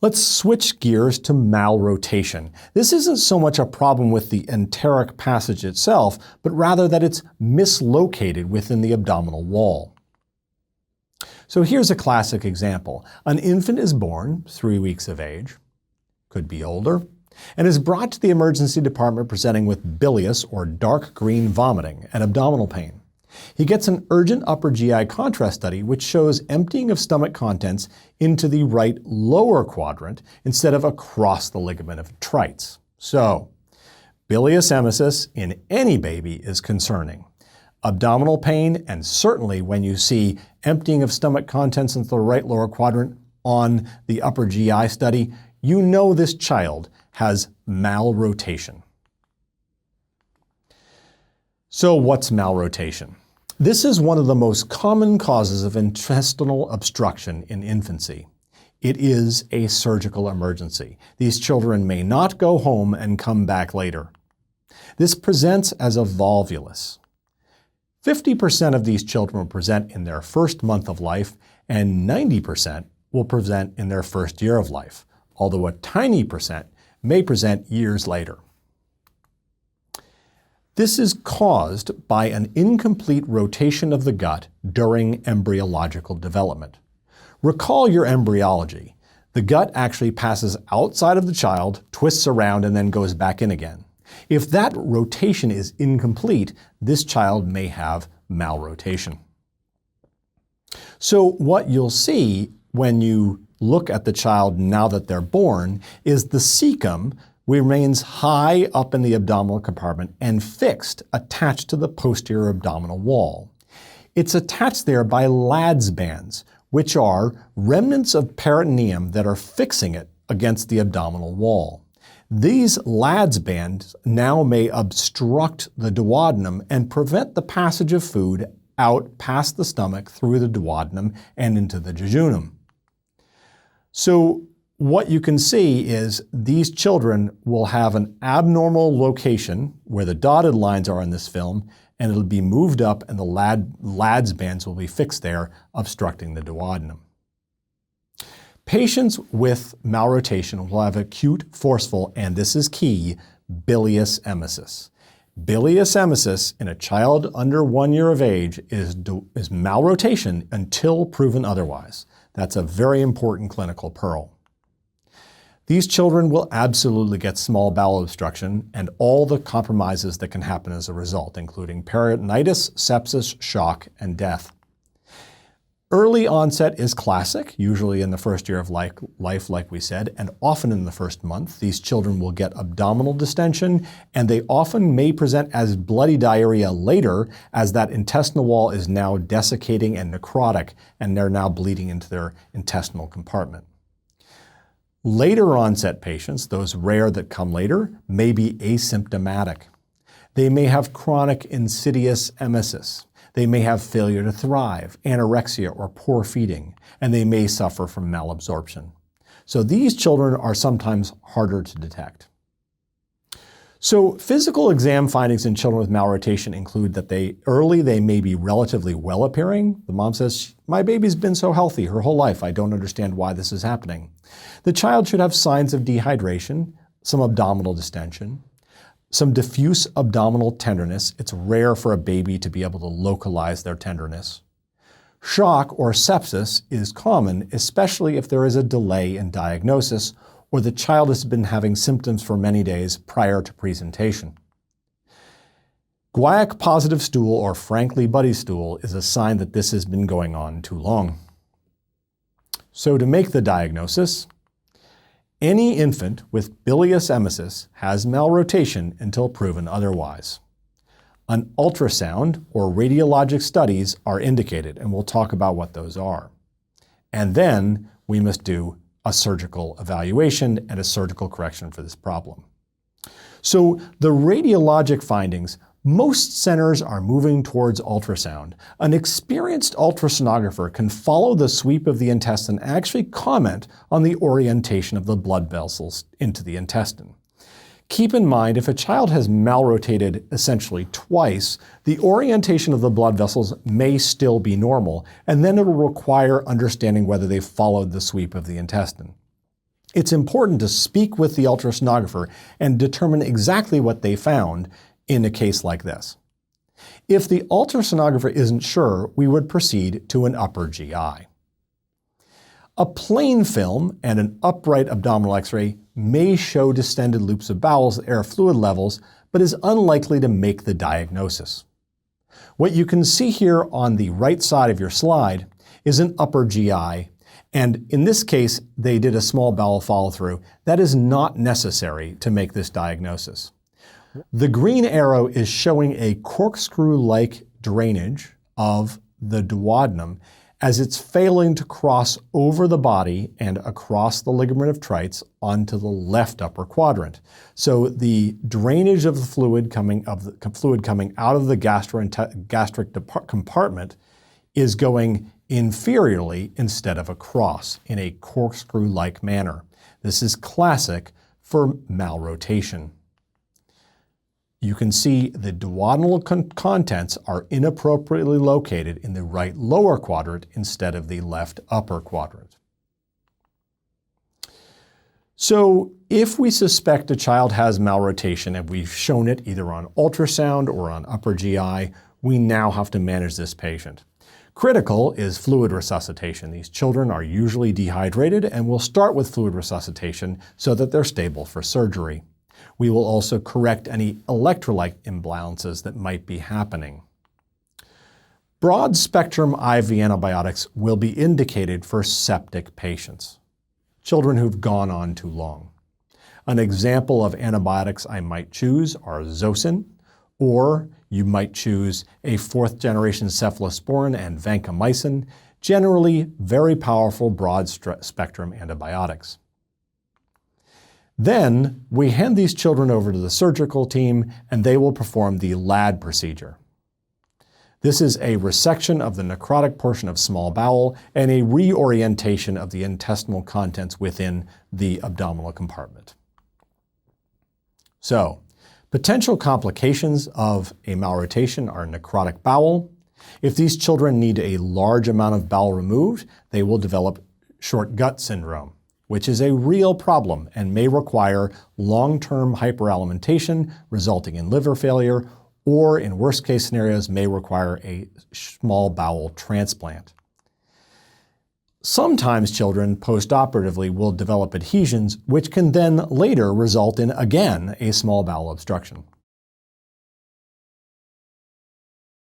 Let's switch gears to malrotation. This isn't so much a problem with the enteric passage itself, but rather that it's mislocated within the abdominal wall. So here's a classic example. An infant is born, 3 weeks of age, could be older, and is brought to the emergency department presenting with bilious or dark green vomiting and abdominal pain. He gets an urgent upper GI contrast study which shows emptying of stomach contents into the right lower quadrant instead of across the ligament of Treitz. So, bilious emesis in any baby is concerning. Abdominal pain, and certainly when you see emptying of stomach contents into the right lower quadrant on the upper GI study, you know this child has malrotation. So what's malrotation? This is one of the most common causes of intestinal obstruction in infancy. It is a surgical emergency. These children may not go home and come back later. This presents as a volvulus. 50% of these children will present in their first month of life, and 90% will present in their first year of life, although a tiny percent may present years later. This is caused by an incomplete rotation of the gut during embryological development. Recall your embryology. The gut actually passes outside of the child, twists around, and then goes back in again. If that rotation is incomplete, this child may have malrotation. So what you'll see when you look at the child now that they're born is the cecum remains high up in the abdominal compartment and fixed, attached to the posterior abdominal wall. It's attached there by Ladd's bands, which are remnants of peritoneum that are fixing it against the abdominal wall. These Ladd's bands now may obstruct the duodenum and prevent the passage of food out past the stomach through the duodenum and into the jejunum. So what you can see is these children will have an abnormal location where the dotted lines are in this film, and it'll be moved up and the Ladd's bands will be fixed there, obstructing the duodenum. Patients with malrotation will have acute, forceful, and this is key, bilious emesis. Bilious emesis in a child under 1 year of age is malrotation until proven otherwise. That's a very important clinical pearl. These children will absolutely get small bowel obstruction and all the compromises that can happen as a result, including peritonitis, sepsis, shock, and death. Early onset is classic, usually in the first year of life, like we said, and often in the first month. These children will get abdominal distension, and they often may present as bloody diarrhea later, as that intestinal wall is now desiccating and necrotic, and they're now bleeding into their intestinal compartment. Later onset patients, those rare that come later, may be asymptomatic. They may have chronic insidious emesis. They may have failure to thrive, anorexia, or poor feeding, and they may suffer from malabsorption. So these children are sometimes harder to detect. So physical exam findings in children with malrotation include that they may be relatively well appearing. The mom says, "My baby's been so healthy her whole life, I don't understand why this is happening." The child should have signs of dehydration, some abdominal distension, some diffuse abdominal tenderness. It's rare for a baby to be able to localize their tenderness. Shock or sepsis is common, especially if there is a delay in diagnosis or the child has been having symptoms for many days prior to presentation. Guaiac-positive stool, or frankly buddy stool, is a sign that this has been going on too long. So to make the diagnosis, any infant with bilious emesis has malrotation until proven otherwise. An ultrasound or radiologic studies are indicated, and we'll talk about what those are. And then we must do a surgical evaluation and a surgical correction for this problem. So the radiologic findings, most centers are moving towards ultrasound. An experienced ultrasonographer can follow the sweep of the intestine and actually comment on the orientation of the blood vessels into the intestine. Keep in mind, if a child has malrotated essentially twice, the orientation of the blood vessels may still be normal, and then it will require understanding whether they followed the sweep of the intestine. It's important to speak with the ultrasonographer and determine exactly what they found in a case like this. If the ultrasonographer isn't sure, we would proceed to an upper GI. A plain film and an upright abdominal X-ray may show distended loops of bowels at air fluid levels, but is unlikely to make the diagnosis. What you can see here on the right side of your slide is an upper GI, and in this case, they did a small bowel follow-through. That is not necessary to make this diagnosis. The green arrow is showing a corkscrew-like drainage of the duodenum as it's failing to cross over the body and across the ligament of Treitz onto the left upper quadrant. So the drainage of the fluid coming out of the gastric compartment is going inferiorly instead of across in a corkscrew-like manner. This is classic for malrotation. You can see the duodenal contents are inappropriately located in the right lower quadrant instead of the left upper quadrant. So if we suspect a child has malrotation and we've shown it either on ultrasound or on upper GI, we now have to manage this patient. Critical is fluid resuscitation. These children are usually dehydrated, and we'll start with fluid resuscitation so that they're stable for surgery. We will also correct any electrolyte imbalances that might be happening. Broad-spectrum IV antibiotics will be indicated for septic patients, children who've gone on too long. An example of antibiotics I might choose are Zosyn, or you might choose a fourth-generation cephalosporin and vancomycin, generally very powerful broad-spectrum antibiotics. Then we hand these children over to the surgical team and they will perform the LAD procedure. This is a resection of the necrotic portion of small bowel and a reorientation of the intestinal contents within the abdominal compartment. So, potential complications of a malrotation are necrotic bowel. If these children need a large amount of bowel removed, they will develop short gut syndrome, which is a real problem and may require long-term hyperalimentation resulting in liver failure, or in worst-case scenarios may require a small bowel transplant. Sometimes children postoperatively will develop adhesions, which can then later result in, again, a small bowel obstruction.